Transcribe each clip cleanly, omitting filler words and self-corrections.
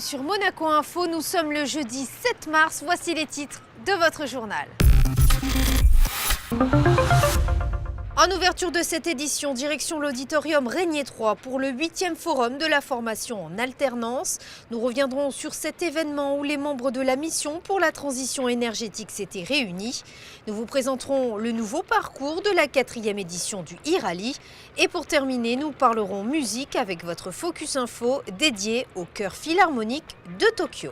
sur Monaco Info. Nous sommes le jeudi 7 mars. Voici les titres de votre journal. En ouverture de cette édition, direction l'auditorium Régnier 3 pour le 8e forum de la formation en alternance. Nous reviendrons sur cet événement où les membres de la mission pour la transition énergétique s'étaient réunis. Nous vous présenterons le nouveau parcours de la 4e édition du e-rallye. Et pour terminer, nous parlerons musique avec votre Focus Info dédié au Chœur Philharmonique de Tokyo.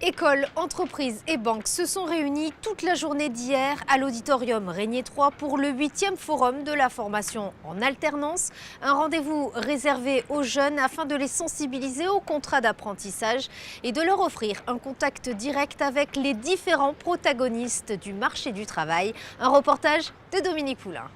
Écoles, entreprises et banques se sont réunis toute la journée d'hier à l'auditorium Régnier 3 pour le 8e forum de la formation en alternance. Un rendez-vous réservé aux jeunes afin de les sensibiliser au contrat d'apprentissage et de leur offrir un contact direct avec les différents protagonistes du marché du travail. Un reportage de Dominique Poulain.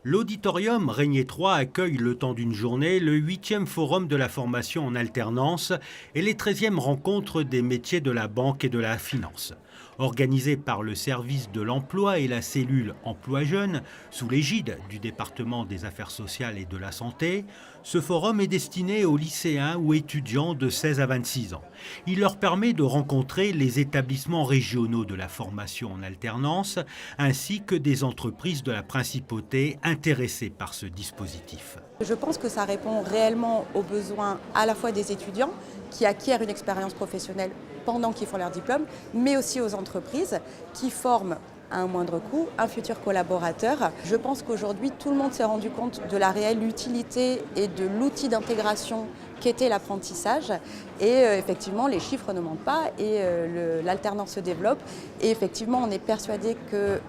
L'auditorium Régnier 3 accueille le temps d'une journée le 8e forum de la formation en alternance et les 13e rencontres des métiers de la banque et de la finance. Organisé par le service de l'emploi et la cellule Emploi Jeunes, sous l'égide du département des affaires sociales et de la santé, ce forum est destiné aux lycéens ou étudiants de 16 à 26 ans. Il leur permet de rencontrer les établissements régionaux de la formation en alternance, ainsi que des entreprises de la principauté intéressées par ce dispositif. Je pense que ça répond réellement aux besoins à la fois des étudiants qui acquièrent une expérience professionnelle pendant qu'ils font leur diplôme, mais aussi aux entreprises qui forment à un moindre coût un futur collaborateur. Je pense qu'aujourd'hui, tout le monde s'est rendu compte de la réelle utilité et de l'outil d'intégration qu'était l'apprentissage. Et effectivement, les chiffres ne mentent pas et l'alternance se développe. Et effectivement, on est persuadé que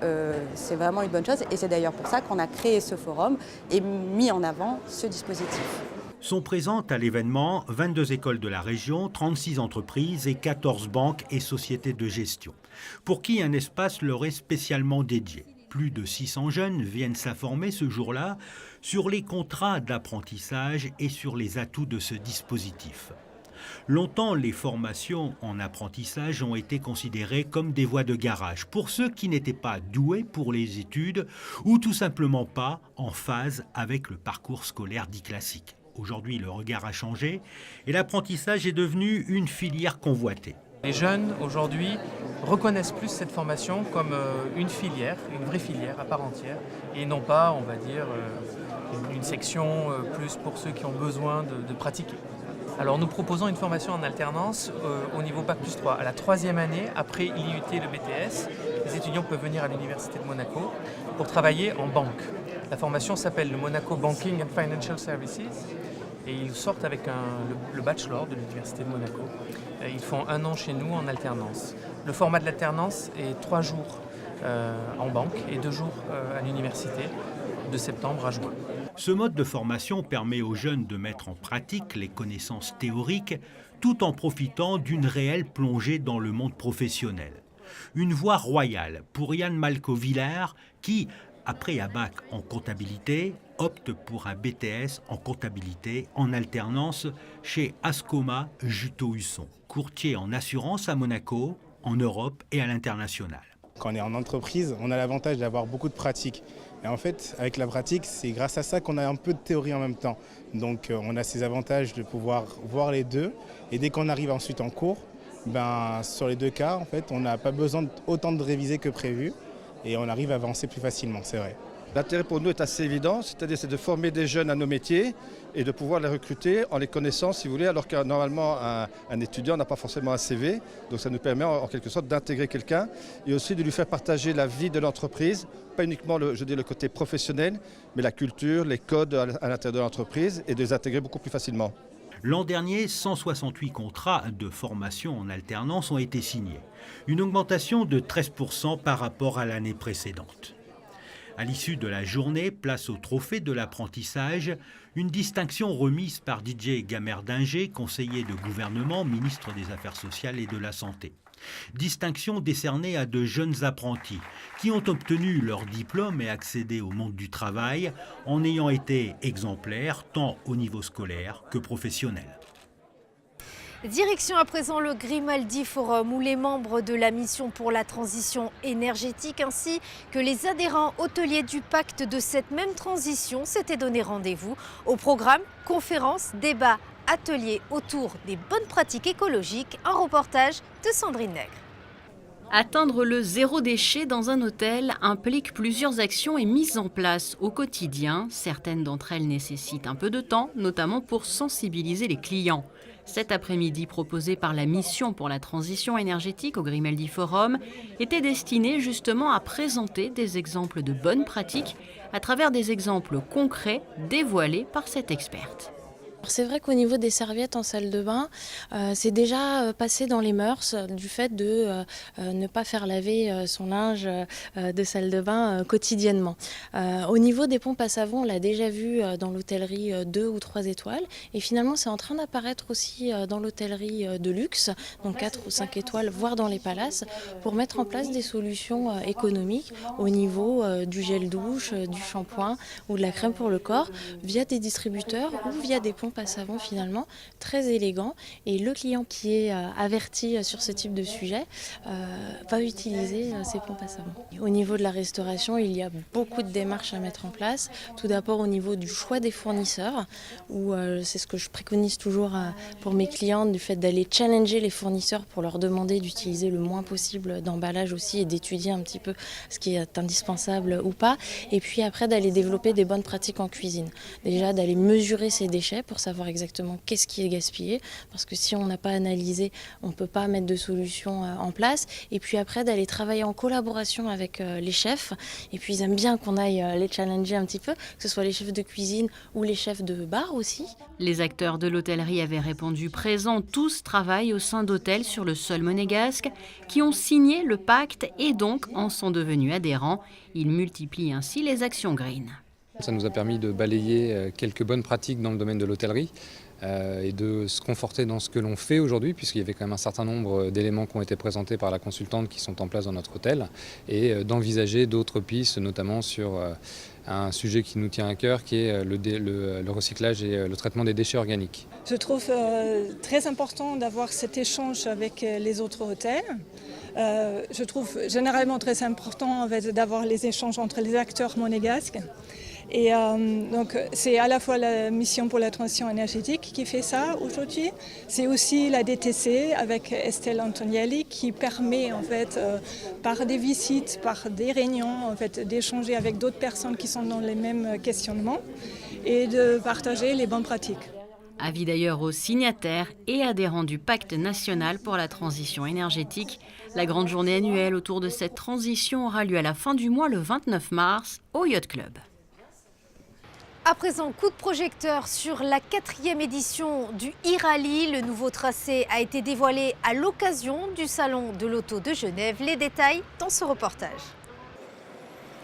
c'est vraiment une bonne chose. Et c'est d'ailleurs pour ça qu'on a créé ce forum et mis en avant ce dispositif. Sont présentes à l'événement 22 écoles de la région, 36 entreprises et 14 banques et sociétés de gestion, pour qui un espace leur est spécialement dédié. Plus de 600 jeunes viennent s'informer ce jour-là sur les contrats d'apprentissage et sur les atouts de ce dispositif. Longtemps, les formations en apprentissage ont été considérées comme des voies de garage pour ceux qui n'étaient pas doués pour les études ou tout simplement pas en phase avec le parcours scolaire dit classique. Aujourd'hui, le regard a changé et l'apprentissage est devenu une filière convoitée. Les jeunes, aujourd'hui, reconnaissent plus cette formation comme une filière, une vraie filière à part entière, et non pas, on va dire, une section plus pour ceux qui ont besoin de pratiquer. Alors nous proposons une formation en alternance au niveau Bac+3. À la 3e année, après l'IUT et le BTS, les étudiants peuvent venir à l'Université de Monaco pour travailler en banque. La formation s'appelle le Monaco Banking and Financial Services et ils sortent avec le bachelor de l'Université de Monaco. Ils font 1 an chez nous en alternance. Le format de l'alternance est 3 jours en banque et 2 jours à l'université, de septembre à juin. Ce mode de formation permet aux jeunes de mettre en pratique les connaissances théoriques tout en profitant d'une réelle plongée dans le monde professionnel. Une voie royale pour Yann Malco-Villers qui, après un bac en comptabilité, opte pour un BTS en comptabilité en alternance chez Ascoma Juto-Husson, courtier en assurance à Monaco, en Europe et à l'international. Quand on est en entreprise, on a l'avantage d'avoir beaucoup de pratique. Et en fait, avec la pratique, c'est grâce à ça qu'on a un peu de théorie en même temps. Donc on a ces avantages de pouvoir voir les deux. Et dès qu'on arrive ensuite en cours, sur les 2 cas, en fait, on n'a pas besoin autant de réviser que prévu. Et on arrive à avancer plus facilement, c'est vrai. L'intérêt pour nous est assez évident, c'est de former des jeunes à nos métiers et de pouvoir les recruter en les connaissant, si vous voulez, alors que normalement un étudiant n'a pas forcément un CV. Donc ça nous permet en quelque sorte d'intégrer quelqu'un et aussi de lui faire partager la vie de l'entreprise, pas uniquement le côté professionnel, mais la culture, les codes à l'intérieur de l'entreprise et de les intégrer beaucoup plus facilement. L'an dernier, 168 contrats de formation en alternance ont été signés, une augmentation de 13% par rapport à l'année précédente. À l'issue de la journée, place au trophée de l'apprentissage, une distinction remise par Didier Gamerdinger, conseiller de gouvernement, ministre des Affaires sociales et de la Santé. Distinction décernée à de jeunes apprentis qui ont obtenu leur diplôme et accédé au monde du travail en ayant été exemplaires tant au niveau scolaire que professionnel. Direction à présent le Grimaldi Forum où les membres de la mission pour la transition énergétique ainsi que les adhérents hôteliers du pacte de cette même transition s'étaient donné rendez-vous. Au programme, conférences, débats, atelier autour des bonnes pratiques écologiques, un reportage de Sandrine Nègre. Atteindre le zéro déchet dans un hôtel implique plusieurs actions et mises en place au quotidien. Certaines d'entre elles nécessitent un peu de temps, notamment pour sensibiliser les clients. Cet après-midi proposé par la Mission pour la transition énergétique au Grimaldi Forum était destiné justement à présenter des exemples de bonnes pratiques à travers des exemples concrets dévoilés par cette experte. C'est vrai qu'au niveau des serviettes en salle de bain, c'est déjà passé dans les mœurs du fait de ne pas faire laver son linge de salle de bain quotidiennement. Au niveau des pompes à savon, on l'a déjà vu dans l'hôtellerie 2 ou 3 étoiles et finalement c'est en train d'apparaître aussi dans l'hôtellerie de luxe, donc 4 ou 5 étoiles, voire dans les palaces, pour mettre en place des solutions économiques au niveau du gel douche, du shampoing ou de la crème pour le corps via des distributeurs ou via des pompes à savon finalement très élégant, et le client qui est averti sur ce type de sujet va utiliser ces pompes à savon. Au niveau de la restauration, il y a beaucoup de démarches à mettre en place. Tout d'abord au niveau du choix des fournisseurs, où c'est ce que je préconise toujours pour mes clients, du fait d'aller challenger les fournisseurs pour leur demander d'utiliser le moins possible d'emballage aussi et d'étudier un petit peu ce qui est indispensable ou pas, et puis après d'aller développer des bonnes pratiques en cuisine. Déjà d'aller mesurer ses déchets pour savoir exactement qu'est-ce qui est gaspillé, parce que si on n'a pas analysé, on ne peut pas mettre de solution en place. Et puis après, d'aller travailler en collaboration avec les chefs. Et puis ils aiment bien qu'on aille les challenger un petit peu, que ce soit les chefs de cuisine ou les chefs de bar aussi. Les acteurs de l'hôtellerie avaient répondu présents. Tous travaillent au sein d'hôtels sur le sol monégasque qui ont signé le pacte et donc en sont devenus adhérents. Ils multiplient ainsi les actions green. Ça nous a permis de balayer quelques bonnes pratiques dans le domaine de l'hôtellerie et de se conforter dans ce que l'on fait aujourd'hui, puisqu'il y avait quand même un certain nombre d'éléments qui ont été présentés par la consultante qui sont en place dans notre hôtel, et d'envisager d'autres pistes, notamment sur un sujet qui nous tient à cœur, qui est le recyclage et le traitement des déchets organiques. Je trouve très important d'avoir cet échange avec les autres hôtels. Je trouve généralement très important d'avoir les échanges entre les acteurs monégasques. Et donc c'est à la fois la Mission pour la transition énergétique qui fait ça aujourd'hui, c'est aussi la DTC avec Estelle Antonielli qui permet en fait par des visites, par des réunions en fait d'échanger avec d'autres personnes qui sont dans les mêmes questionnements et de partager les bonnes pratiques. Avis d'ailleurs aux signataires et adhérents du Pacte national pour la transition énergétique. La grande journée annuelle autour de cette transition aura lieu à la fin du mois, le 29 mars, au Yacht Club. À présent, coup de projecteur sur la 4e édition du e-Rally. Le nouveau tracé a été dévoilé à l'occasion du Salon de l'Auto de Genève. Les détails dans ce reportage.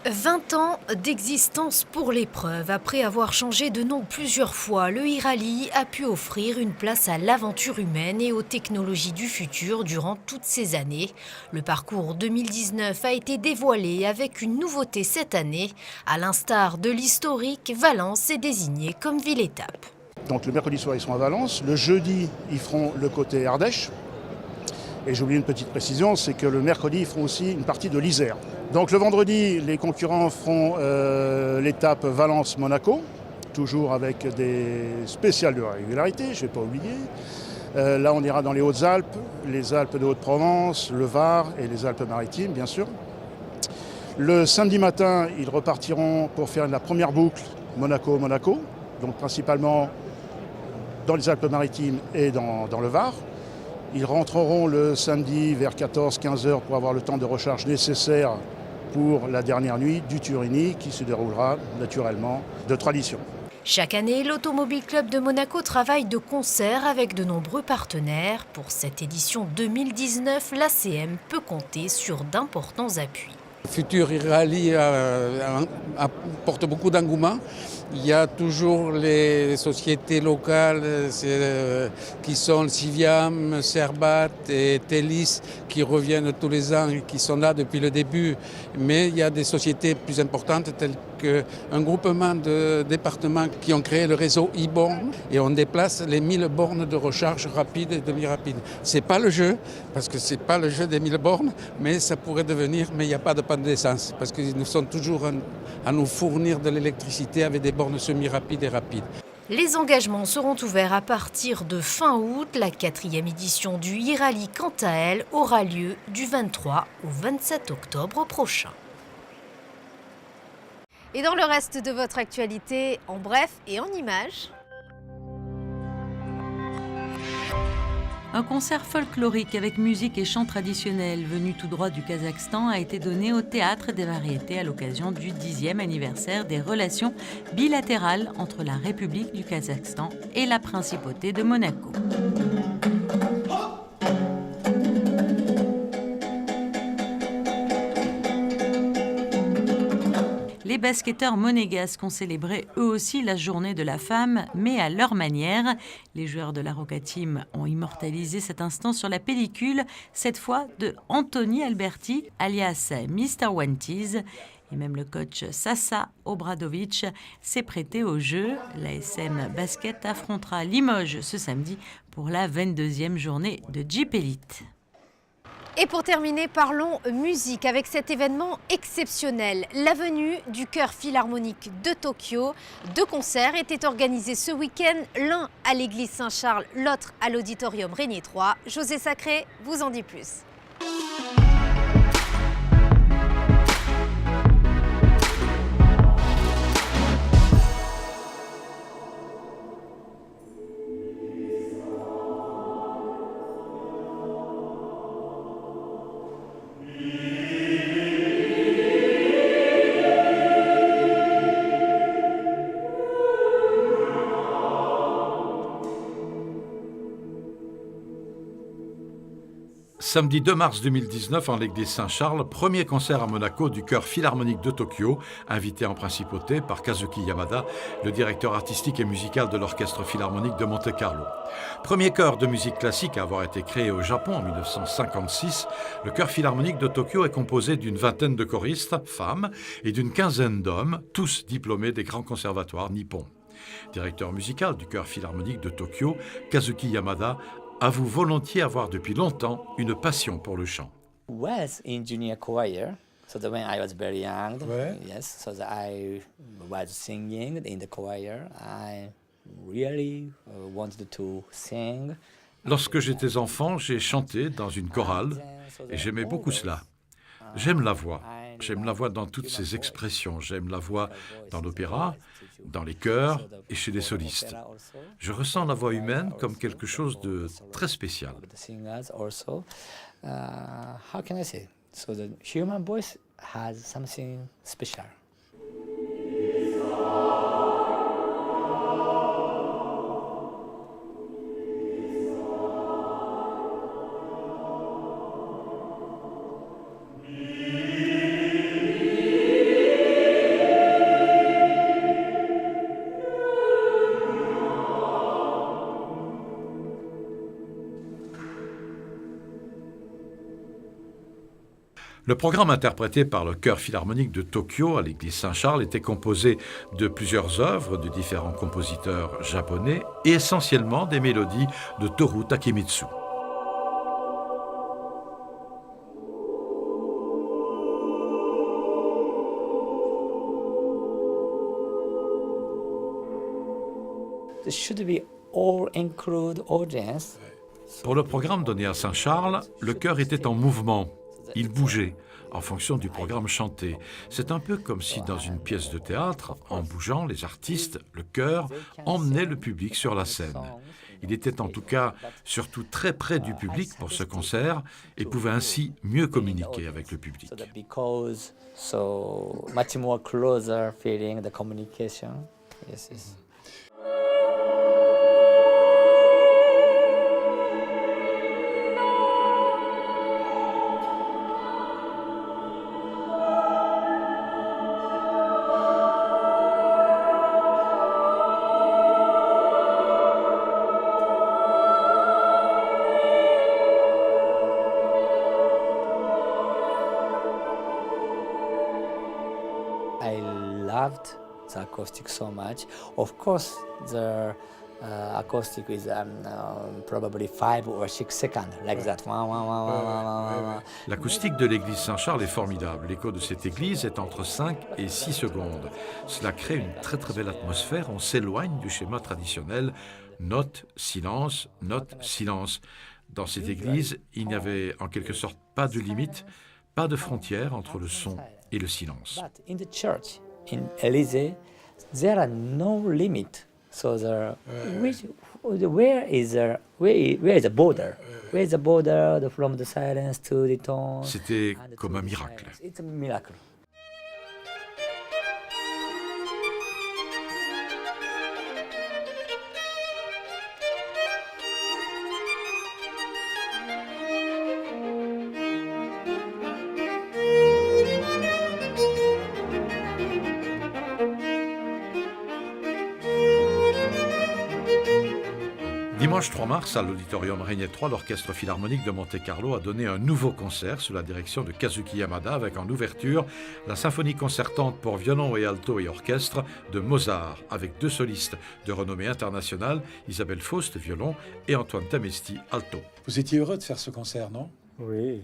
20 ans d'existence pour l'épreuve. Après avoir changé de nom plusieurs fois, le e-Rally a pu offrir une place à l'aventure humaine et aux technologies du futur durant toutes ces années. Le parcours 2019 a été dévoilé avec une nouveauté cette année. À l'instar de l'historique, Valence est désignée comme ville-étape. Donc le mercredi soir, ils seront à Valence. Le jeudi, ils feront le côté Ardèche. Et j'ai oublié une petite précision, c'est que le mercredi, ils feront aussi une partie de l'Isère. Donc le vendredi, les concurrents feront l'étape Valence-Monaco, toujours avec des spéciales de régularité, je ne vais pas oublier. Là, on ira dans les Hautes-Alpes, les Alpes de Haute-Provence, le Var et les Alpes-Maritimes, bien sûr. Le samedi matin, ils repartiront pour faire la première boucle Monaco-Monaco, donc principalement dans les Alpes-Maritimes et dans le Var. Ils rentreront le samedi vers 14-15 heures pour avoir le temps de recharge nécessaire pour la dernière nuit du Turini qui se déroulera naturellement de tradition. Chaque année, l'Automobile Club de Monaco travaille de concert avec de nombreux partenaires. Pour cette édition 2019, l'ACM peut compter sur d'importants appuis. Le futur e-Rally apporte beaucoup d'engouement. Il y a toujours les sociétés locales qui sont Civiam, Serbat et Telis qui reviennent tous les ans et qui sont là depuis le début. Mais il y a des sociétés plus importantes telles qu'un groupement de départements qui ont créé le réseau e-borne et on déplace les 1000 bornes de recharge rapide et demi-rapide. C'est pas le jeu, parce que c'est pas le jeu des 1000 bornes, mais ça pourrait devenir, mais il n'y a pas de panne d'essence, parce qu'ils nous sont toujours à nous fournir de l'électricité avec des bornes semi-rapides et rapides. Les engagements seront ouverts à partir de fin août. La 4e édition du e-rallye, quant à elle, aura lieu du 23 au 27 octobre prochain. Et dans le reste de votre actualité, en bref et en images. Un concert folklorique avec musique et chants traditionnels venu tout droit du Kazakhstan a été donné au Théâtre des Variétés à l'occasion du 10e anniversaire des relations bilatérales entre la République du Kazakhstan et la Principauté de Monaco. Les basketteurs monégasques ont célébré eux aussi la journée de la femme, mais à leur manière. Les joueurs de la Roca Team ont immortalisé cet instant sur la pellicule, cette fois de Anthony Alberti, alias Mr. Wanties. Et même le coach Sasa Obradovic s'est prêté au jeu. L'ASM Basket affrontera Limoges ce samedi pour la 22e journée de Jeep Elite. Et pour terminer, parlons musique avec cet événement exceptionnel. La venue du Chœur Philharmonique de Tokyo. 2 concerts étaient organisés ce week-end, l'un à l'église Saint-Charles, l'autre à l'auditorium Régnier 3. José Sacré vous en dit plus. Samedi 2 mars 2019, en l'église Saint-Charles, premier concert à Monaco du Chœur Philharmonique de Tokyo, invité en principauté par Kazuki Yamada, le directeur artistique et musical de l'Orchestre Philharmonique de Monte-Carlo. Premier chœur de musique classique à avoir été créé au Japon en 1956, le Chœur Philharmonique de Tokyo est composé d'une vingtaine de choristes, femmes, et d'une quinzaine d'hommes, tous diplômés des grands conservatoires nippons. Directeur musical du Chœur Philharmonique de Tokyo, Kazuki Yamada avoue volontiers avoir depuis longtemps une passion pour le chant. Was in junior choir, so that when I was very young, yes, so that I was singing in the choir. I really wanted to sing. Lorsque j'étais enfant, j'ai chanté dans une chorale et j'aimais beaucoup cela. J'aime la voix dans toutes ses expressions. J'aime la voix dans l'opéra, dans les chœurs et chez les solistes. Je ressens la voix humaine comme quelque chose de très spécial. How can I say? So the human voice has something special. Le programme interprété par le Chœur Philharmonique de Tokyo à l'église Saint-Charles était composé de plusieurs œuvres de différents compositeurs japonais et essentiellement des mélodies de Toru Takemitsu. There should be all-include audience. Pour le programme donné à Saint-Charles, le chœur était en mouvement. Il bougeait en fonction du programme chanté. C'est un peu comme si dans une pièce de théâtre, en bougeant, les artistes, le chœur, emmenaient le public sur la scène. Il était en tout cas surtout très près du public pour ce concert et pouvait ainsi mieux communiquer avec le public. So much more closer feeling the communication. Yes, yes. I loved the acoustic so much. Of course, the Acoustic is probably 5 or 6 seconds, like that. L'acoustique de l'église Saint-Charles est formidable. L'écho de cette église est entre 5 et 6 secondes. Cela crée une très très belle atmosphère. On s'éloigne du schéma traditionnel. Note, silence, note, silence. Dans cette église, il n'y avait en quelque sorte pas de limite, pas de frontière entre le son et le silence. But in the church, in Élysée, there are no limit. So where is the border? Where is the border from the silence to the tone? C'était comme un miracle. It's a miracle. Dimanche 3 mars, à l'Auditorium Régnier 3, l'Orchestre Philharmonique de Monte-Carlo a donné un nouveau concert sous la direction de Kazuki Yamada avec en ouverture la symphonie concertante pour violon et alto et orchestre de Mozart avec 2 solistes de renommée internationale, Isabelle Faust, violon, et Antoine Tamesti, alto. Vous étiez heureux de faire ce concert, non? Oui.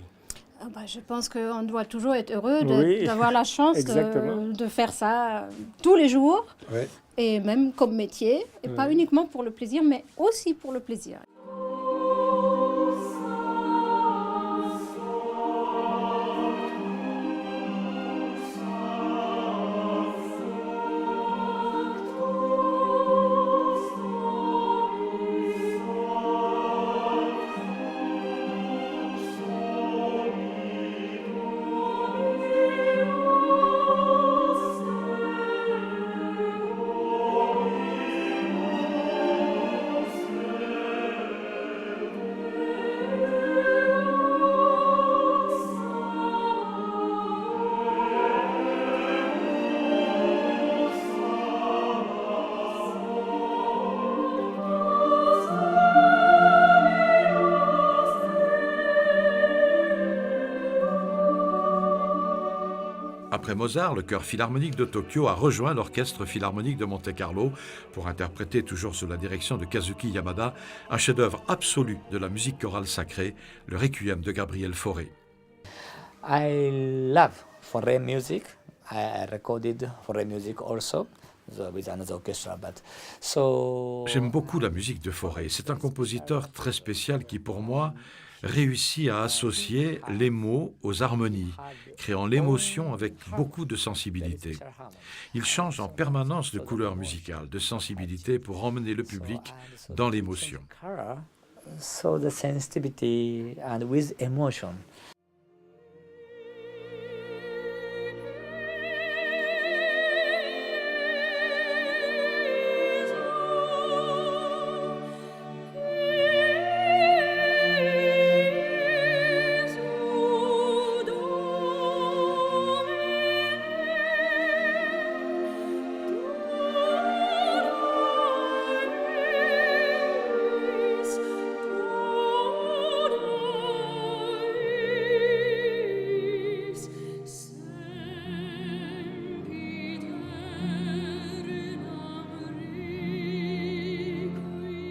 Je pense qu'on doit toujours être heureux Oui, d'avoir la chance de faire ça tous les jours, Ouais. et même comme métier, et pas uniquement pour le plaisir, mais aussi pour le plaisir. Après Mozart, le Chœur Philharmonique de Tokyo a rejoint l'Orchestre Philharmonique de Monte-Carlo pour interpréter, toujours sous la direction de Kazuki Yamada, un chef-d'œuvre absolu de la musique chorale sacrée, le Requiem de Gabriel Fauré. I love Fauré music. I recorded Fauré music also with another orchestra, but so. J'aime beaucoup la musique de Fauré. C'est un compositeur très spécial qui, pour moi, réussit à associer les mots aux harmonies, créant l'émotion avec beaucoup de sensibilité. Il change en permanence de couleur musicale, de sensibilité pour emmener le public dans l'émotion. So the sensitivity and with emotion.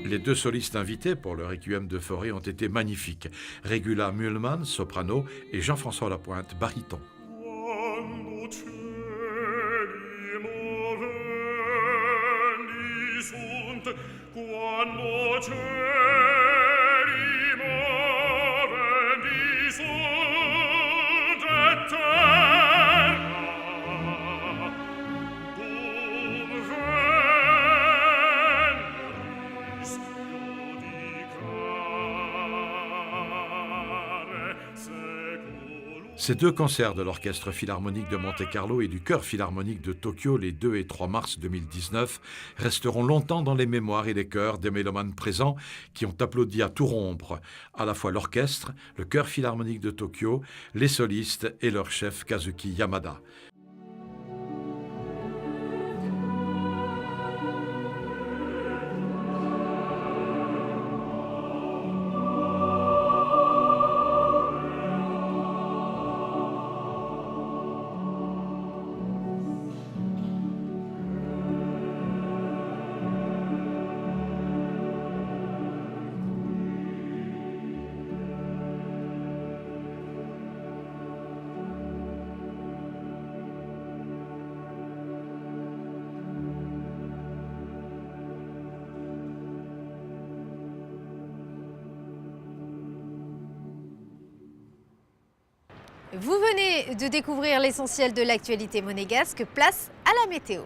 Les 2 solistes invités pour le Requiem de Fauré ont été magnifiques. Regula Mühlmann, soprano, et Jean-François Lapointe, baryton. Ces 2 concerts de l'Orchestre Philharmonique de Monte-Carlo et du Chœur Philharmonique de Tokyo, les 2 et 3 mars 2019, resteront longtemps dans les mémoires et les cœurs des mélomanes présents qui ont applaudi à tout rompre, à la fois l'orchestre, le Chœur Philharmonique de Tokyo, les solistes et leur chef Kazuki Yamada. Vous venez de découvrir l'essentiel de l'actualité monégasque, place à la météo.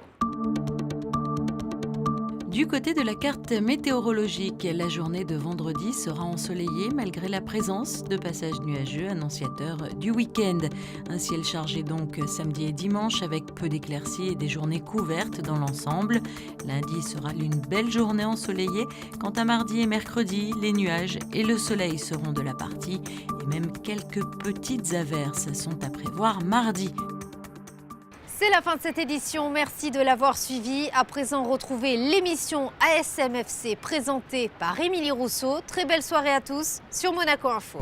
Du côté de la carte météorologique, la journée de vendredi sera ensoleillée malgré la présence de passages nuageux annonciateurs du week-end. Un ciel chargé donc samedi et dimanche avec peu d'éclaircies et des journées couvertes dans l'ensemble. Lundi sera une belle journée ensoleillée. Quant à mardi et mercredi, les nuages et le soleil seront de la partie et même quelques petites averses sont à prévoir mardi. C'est la fin de cette édition, merci de l'avoir suivi. À présent, retrouvez l'émission ASM FC présentée par Émilie Rousseau. Très belle soirée à tous sur Monaco Info.